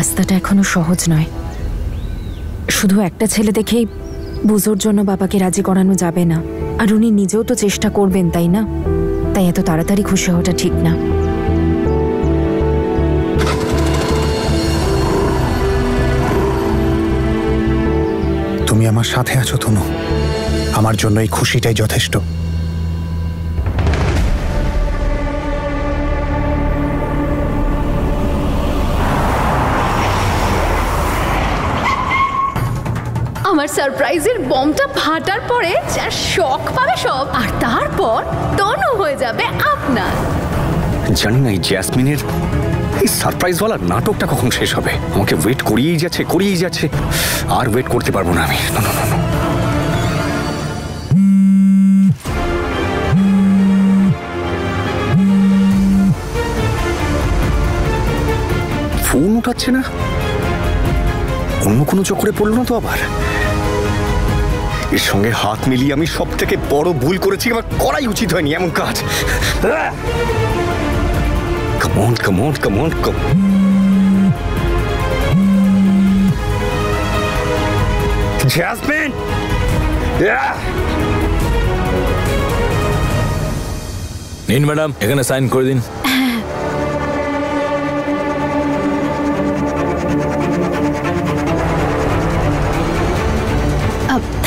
রাস্তাটা এখনো সহজ নয়। শুধু একটা ছেলে দেখেই বুঝোর জন্য বাবাকে রাজি করানো যাবে না। আর উনি নিজেও তো চেষ্টা করবেন, তাই না? তাই এত তাড়াতাড়ি খুশি হওয়াটা ঠিক না। তুমি আমার সাথে আছো তনু, আমার জন্য এই খুশিটাই যথেষ্ট। আমার সারপ্রাইজের বমটা ফাটার পরে যা শক পাবে সব, আর তারপর তনু হয়ে যাবে আপনার। জানি না এই জ্যাসমিনের এই সারপ্রাইজওয়ালা নাটকটা কখন শেষ হবে। আমাকে ওয়েট করিয়েই যাচ্ছে। আর ওয়েট করতে পারবো না আমি। না। ফোন উঠাচ্ছে না, অন্য কোনো চক্করে পড়লো না তো আবার? এর সঙ্গে হাত মিলিয়ে আমি সব থেকে বড় ভুল করেছি। আমার করাই উচিত হয়নি এমন কাজ। Come on. Jasmine! নিন ম্যাডাম, এখানে সাইন করে দিন।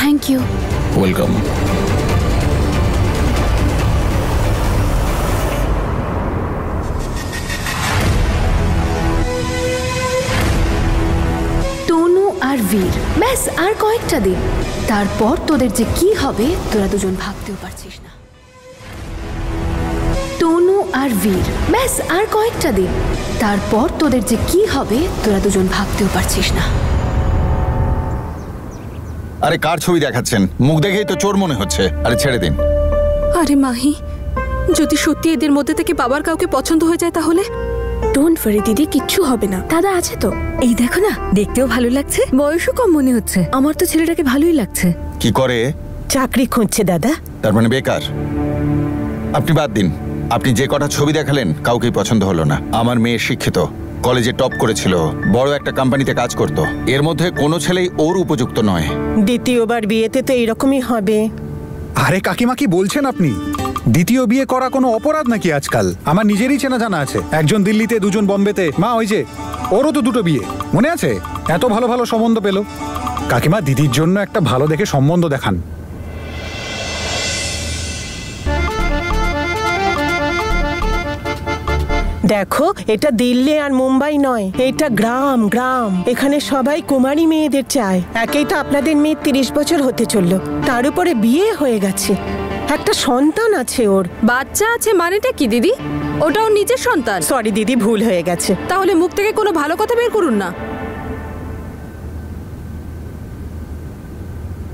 Thank you. ওয়েলকাম। আর বীর, ব্যাস আর কয়েকটা দিন, তারপর তোদের যে কি হবে তোরা দুজন ভাবতেও পারছিস না। তনু আর বীর, ব্যাস আর কয়েকটা দিন, তারপর তোদের যে কি হবে তোরা দুজন ভাবতেও পারছিস না। আরে কার ছবি দেখাচ্ছেন? মুখ দেখেই তো চোর মনে হচ্ছে। আরে ছেড়ে দিন। আরে মাহি, যদি সত্যি এদের মধ্যে থেকে বাবার কাউকে পছন্দ হয়ে যায় তাহলে? ডোন্ট ওয়ারি দিদি, কিচ্ছু হবে না। দাদা আছে তো। এই দেখো না, দেখতেও ভালো লাগছে, বয়সও কম মনে হচ্ছে। আমার তো ছেলেটাকে ভালোই লাগছে। কি করে? চাকরি খুঁজছে দাদা। তার মানে বেকার? আপনি বাদ দিন। আপনি যে কটা ছবি দেখালেন কাউকেই পছন্দ হলো না। আমার মেয়ে শিক্ষিত, কলেজে টপ করেছিল, বড় একটা কোম্পানিতে কাজ করত। এর মধ্যে কোনো ছেলেই ওর উপযুক্ত নয়। দ্বিতীয়বার বিয়েতে তো এরকমই হবে। আরে কাকিমা, কি বলছেন আপনি? দ্বিতীয় বিয়ে করা কোনো অপরাধ নাকি আজকাল? আমার নিজেরই চেনা জানা আছে, একজন দিল্লিতে, দুজন বম্বেতে। মা, ওই যে ওরও তো দুটো বিয়ে, মনে আছে? এত ভালো ভালো সম্বন্ধ পেল। কাকিমা, দিদির জন্য একটা ভালো দেখে সম্বন্ধ দেখান। দেখো, এটা দিল্লি আর মুম্বাই নয়, এটা গ্রাম। এখানে সবাই কুমারী মেয়েদের চায়। একেই তো আপনাদের মেয়ে 30 বছর হতে চললো, তার উপরে বিয়ে হয়ে গেছে, একটা সন্তান আছে ওর। বাচ্চা আছে মানেটা কি দিদি? ওটাও নিজের সন্তান। সরি দিদি, ভুল হয়ে গেছে। তাহলে মুখ থেকে কোনো ভালো কথা বের করুন না।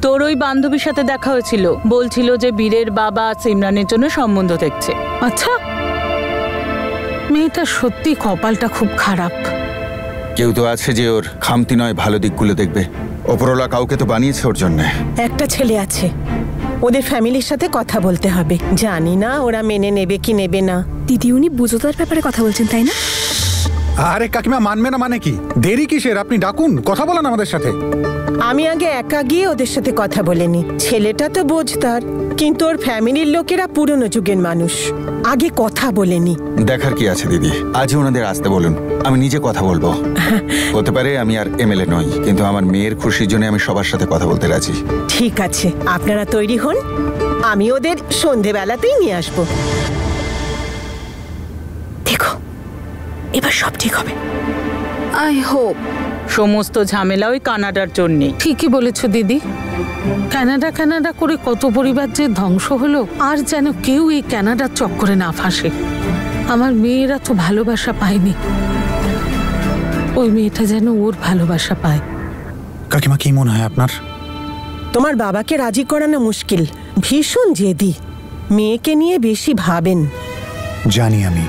তোর ওই বান্ধবীর সাথে দেখা হয়েছিল, বলছিল যে বীরের বাবা সিমরানের জন্য সম্বন্ধ দেখছে। আচ্ছা, মেয়েটা সত্যি কপালটা খুব খারাপ। কেউ তো আছে যে ওর খামতি নয়, ভালো দিকগুলো দেখবে। ওপরওয়ালা কাউকে তো বানিয়েছে ওর জন্য। একটা ছেলে আছে, ওদের ফ্যামিলির সাথে কথা বলতে হবে। জানি না ওরা মেনে নেবে কি নেবে না। দিদি, উনি বুঝোতার ব্যাপারে কথা বলছেন, তাই না? আরে কাকিমা, মানবে না মানে কি? দেরি কিসের? আপনি ডাকুন, কথা বলেন আমাদের সাথে। আমি আগে একা গিয়ে ওদের সাথে কথা বলে নি। ছেলেটা তো বোঝতার, কিন্তু ওর ফ্যামিলির লোকেরা পুরনো যুগের মানুষ। আগে কথা বলে নি। দেখার কি আছে দিদি, আজই ওনাদের আসতে বলুন, আমি নিজে কথা বলবো। হতে পারে আমি আর এমএলএ নই, কিন্তু আমার মেয়ের খুশির জন্য আমি সবার সাথে কথা বলতে রাজি। ঠিক আছে, আপনারা তৈরি হন, আমি ওদের সন্ধেবেলাতেই নিয়ে আসবো। দেখো, এবার সব ঠিক হবে। I hope. সমস্ত ঝামেলা ওই কানাডার জন্যে। ঠিকই বলেছো দিদি, কানাডা করে কত পরিবার যে ধ্বংস হলো। আর যেন কেউ এই কানাডার চক্করে না ফাঁসে। আমার মেয়েরা তো ভালোবাসা পায়নি, ওই মেয়েটা যেন ওর ভালোবাসা পায়। কাকিমা, কি মনে হয় আপনার? তোমার বাবাকে রাজি করানো মুশকিল, ভীষণ জেদি, মেয়েকে নিয়ে বেশি ভাবেন। জানি আমি,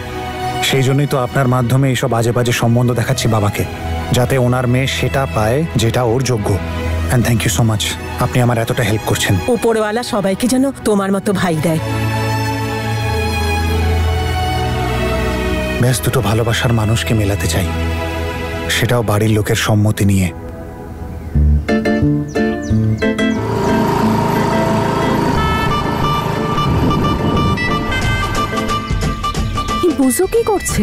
সেই জন্যই তো আপনার মাধ্যমে এইসব বাজে বাজে সম্বন্ধ দেখাচ্ছি বাবাকে, যাতে ওনার মেয়ে সেটা পায় যেটা ওর যোগ্য। And thank you so much, আপনি আমার এতটা হেল্প করছেন। উপরওয়ালা সবাইকে যেন তোমার মতো ভাই দেয়। ব্যাস দুটো ভালোবাসার মানুষকে মেলাতে চাই, সেটাও বাড়ির লোকের সম্মতি নিয়ে। বুঝো কি করছে?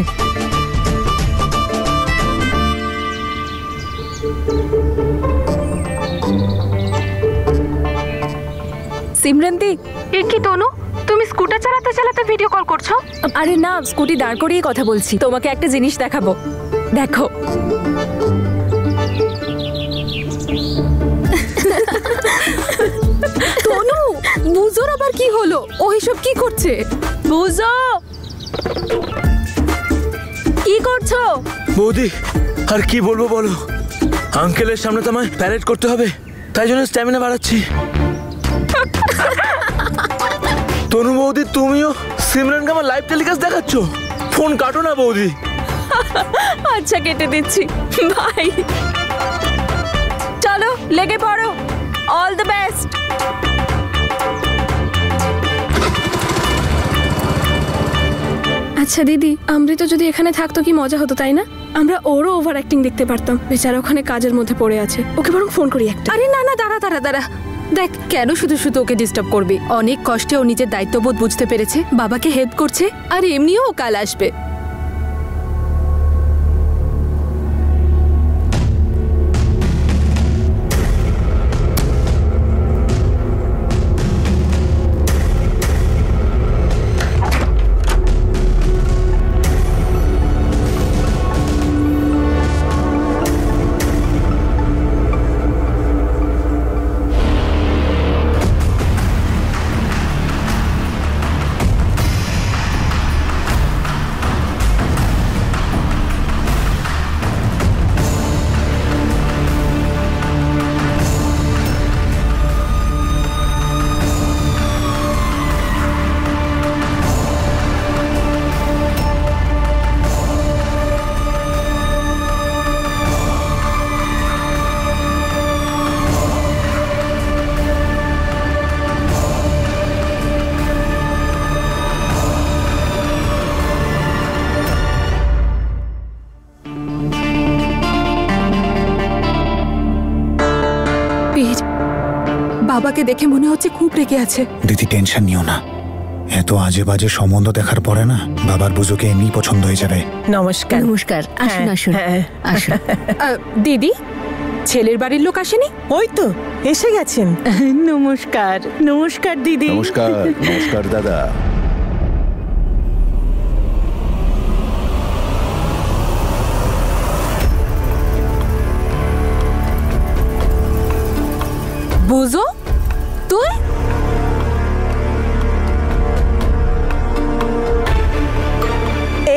সিমরানদি, এ কি তনু, তুমি স্কুটার চালাতে চালাতে ভিডিও কল করছো? আরে না, স্কুটি দাঁড় করিয়ে কথা বলছি। তোমাকে একটা জিনিস দেখাবো, দেখো। তনু, বুঝোর আবার কি হলো? ও এসব কি করছে? বুঝো কি করছো? বৌদি, আর কি বলবো বলো, আঙ্কেলের সামনে তো আমায় প্যারেড করতে হবে, তাই জন্য স্ট্যামিনা বাড়াচ্ছি। তনু বৌদি, তুমিও সিমরানকে আমার লাইভ টেলিকাস্ট দেখাচ্ছ? ফোন কাটো না বৌদি। আচ্ছা, কেটে দিচ্ছি, বাই। চলো লেগে পড়ো, অল দ্য বেস্ট। আচ্ছা দিদি, অমৃত যদি এখানে থাকতো কি মজা হতো, তাই না? আমরা ওরও ওভার অ্যাক্টিং দেখতে পারতাম। বেচারা ওখানে কাজের মধ্যে পড়ে আছে, ওকে বরং ফোন করি একটা। আরে না না, দাঁড়া। দেখ, কেন শুধু শুধু ওকে ডিস্টার্ব করবি? অনেক কষ্টে ও নিজের দায়িত্ববোধ বুঝতে পেরেছে, বাবাকে হেল্প করছে, আর এমনিও ও কাল আসবে। বাবাকে দেখে মনে হচ্ছে খুব রেগে আছে। দিদি, টেনশন নিও না, এত আজে বাজে সম্বন্ধ দেখার পরে না বাবার বুঝোকে এমনি পছন্দ হয়ে যাবে। নমস্কার। নমস্কার, আসুন আসুন আসুন। দিদি, ছেলের বাড়ির লোক আসেনি? ওই তো এসে গেছেন। নমস্কার। নমস্কার দিদি। নমস্কার। নমস্কার দাদা। বুঝো তুই?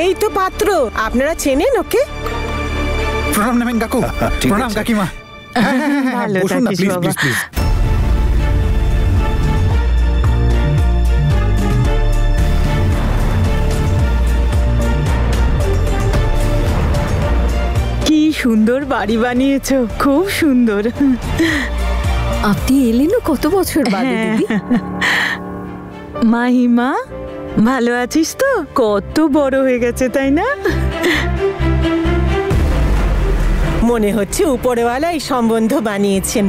এই তো পাত্র, আপনারা চেনেন ওকে? প্রণাম নেবেন কাকু। প্রণাম কাকিমা। ভালো বসুন না, থাকিস প্লিজ বাবা। Please please. কি সুন্দর বাড়ি বানিয়েছো, খুব সুন্দর। আপনি এলেনও কত বছর বাদে দিদি। মাহিমা, ভালো আছিস তো? কত বড় হয়ে গেছে, তাই না? মনে হচ্ছে উপরওয়ালা এই সম্বন্ধ বানিয়েছেন।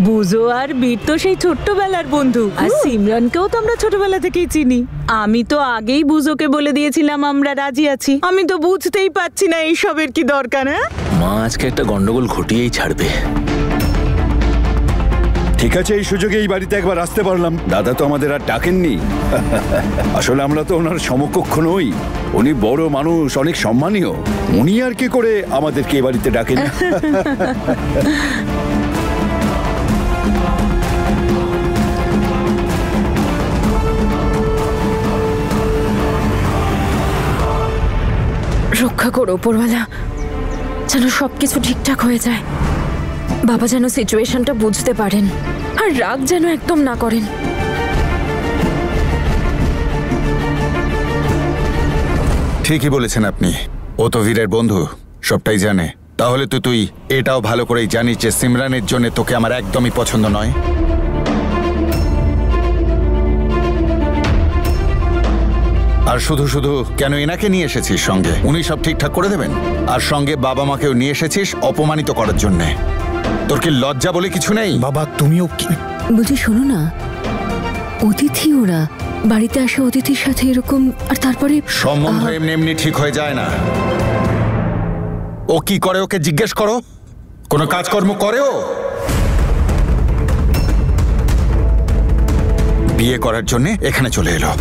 বুঝো আর বীর তো সেই ছোট্টবেলার বন্ধু, আর সিমরানকেও তো আমরা ছোটবেলা থেকেই চিনি। আমি তো আগেই বুঝোকে বলে দিয়েছিলাম আমরা রাজি আছি। আমি তো বুঝতেই পারছি না এইসবের কি দরকার। হ্যাঁ, মা আজকে একটা গন্ডগোল ঘটিয়েই ছাড়বে। ঠিক আছে, এই সুযোগে এই বাড়িতে একবার আসতে পারলাম। দাদা তো আমাদের আর ডাকেননি। আসলে আমরা তো ওনার সমকক্ষ নই। উনি বড় মানুষ, অনেক সম্মানীয়। উনি আর কি করে আমাদেরকে এই বাড়িতে ডাকেন? রক্ষা করো উপরওয়ালা, যেন সবকিছু ঠিকঠাক হয়ে যায়। বাবা যেন সিচুয়েশনটা বুঝতে পারেন, আর রাগ যেন একদম না করেন। ঠিকই বলেছেন আপনি। ও তো বীরের বন্ধু, সবটাই জানে। তাহলে তো তুই এটাও ভালো করেই জানিস যে সিমরানের জন্য তোকে আমার একদমই পছন্দ নয়। আর শুধু শুধু কেন এনাকে নিয়ে এসেছিস সঙ্গে? উনি সব ঠিকঠাক করে দেবেন। আর সঙ্গে বাবা মাকেও নিয়ে এসেছিস অপমানিত করার জন্যে। তোর কি লজ্জা বলে কিছু নেই? বাবা তুমিও কি? বলছি শোনো না, অতিথি ওরা বাড়িতে আসে অতিথির সাথে এরকম, আর তারপরে সম্বন্ধ এমনি এমনি ঠিক হয়ে যায় না। ও কি করে ওকে জিজ্ঞেস করো। কোনো কাজকর্ম করে ও? বিয়ে করার জন্য এখানে চলে এলো।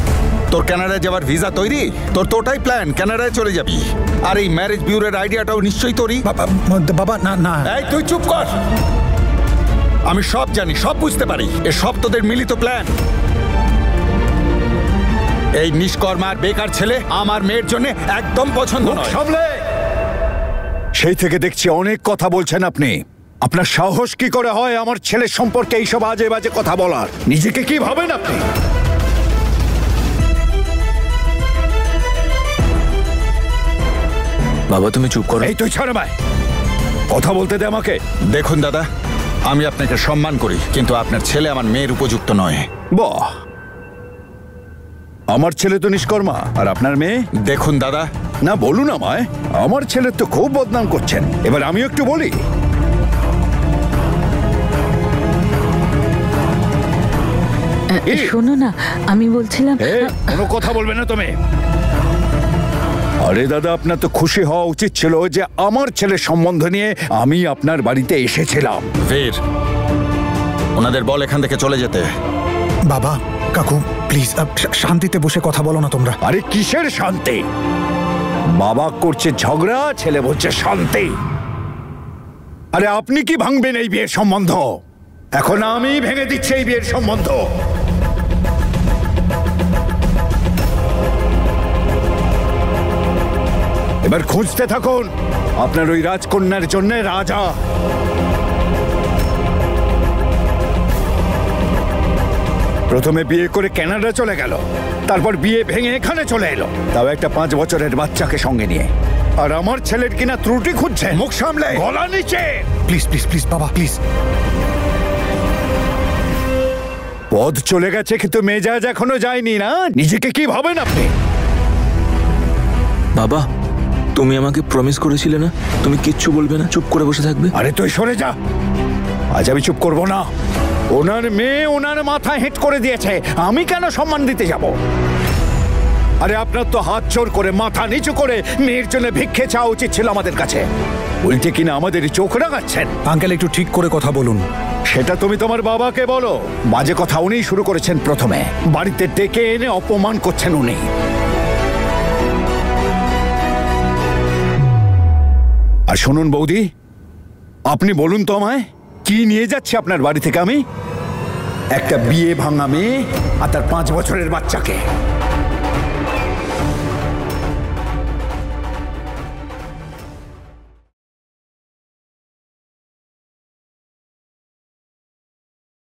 তোর কানাডায় যাওয়ার ভিসা তৈরি? তোর তো ওটাই প্ল্যান, কানাডায় চলে যাবি। আর এই ম্যারেজ বিউরোর আইডিয়াটাও নিশ্চয়ই তোরই। বাবা না না। এই তুই চুপ কর। আমি সব জানি, সব বুঝতে পারি। এ সব তোদের মিলিত প্ল্যান। এই নিষ্কর্মার বেকার ছেলে আমার মেয়ের জন্য একদম পছন্দ নয়। সামলে। সেই থেকে দেখছি অনেক কথা বলছেন আপনি। আপনার সাহস কি করে হয় আমার ছেলের সম্পর্কে এইসব আজে বাজে কথা বলার? নিজেকে কি ভাবেন আপনি? বাবা তুমি চুপ করো। এই তুই ছাড় ভাই, কথা বলতে দে আমাকে। দেখুন দাদা, আমি আপনাকে সম্মান করি, কিন্তু আপনার ছেলে আমার মেয়ের উপযুক্ত নয়। বাহ, আমার ছেলে তো নিষ্কর্মা, আর আপনার মেয়ে? দেখুন দাদা, না বলুন আমায়। আমার ছেলের তো খুব বদনাম করছেন। এবার আমিও একটু বলি। শোনো না, আমি বলছিলাম কোনো কথা বলবে না তুমি। আরে দাদা, আপনার তো খুশি হওয়া উচিত ছিল যে আমার ছেলের সম্বন্ধ নিয়ে আমি আপনার বাড়িতে এসেছিলাম। বীর, ওনাদের বল এখান থেকে চলে যেতে। বাবা কাকু প্লিজ শান্তিতে বসে কথা বলো না তোমরা। আরে কিসের শান্তি? বাবা করছে ঝগড়া, ছেলে বলছে শান্তি। আরে আপনি কি ভাঙবেন এই বিয়ের সম্বন্ধ? এখন আমি ভেঙে দিচ্ছি এই বিয়ের সম্বন্ধ। এবার খুঁজতে থাকুন আপনার ওই রাজকন্যার জন্য রাজা। প্রথমে বিয়ে করে কানাডা চলে গেল, তারপর বিয়ে ভেঙে এখানে চলে এলো, তাও একটা 5 বছরের বাচ্চাকে সঙ্গে নিয়ে। আর আমার ছেলের কিনা ত্রুটি খুঁজছে। মুখ সামলে, গলা নিচে। প্লিজ প্লিজ প্লিজ বাবা প্লিজ। পথ চলে গেছে কিন্তু মেজাজ এখনো যায়নি না? নিজেকে কি ভাবেন আপনি? বাবা তুমি আমাকে প্রমিস করেছিলে না তুমি কিচ্ছু বলবে না, চুপ করে বসে থাকবে? আরে তুই সরে যা। আজ আমি চুপ করবো না। ওনার মেয়ে ওনার মাথায় হেঁট করে দিয়েছে, আমি কেন সম্মান দিতে যাব? আরে আপনার তো হাত জোর করে মাথা নিচু করে মেয়ের জন্য ভিক্ষে চাওয়া উচিত ছিল আমাদের কাছে। উল্টে কিনা আমাদের চোখ রাগাচ্ছেন। আঙ্কেল একটু ঠিক করে কথা বলুন। সেটা তুমি তোমার বাবাকে বলো। বাজে কথা উনিই শুরু করেছেন প্রথমে। বাড়িতে ডেকে এনে অপমান করছেন উনি। আর শুনুন বৌদি, আপনি বলুন তো আমায়, কি নিয়ে যাচ্ছে আপনার বাড়ি থেকে আমি? একটা বিয়ে ভাঙা মেয়ে আর তার 5 বছরের বাচ্চাকে।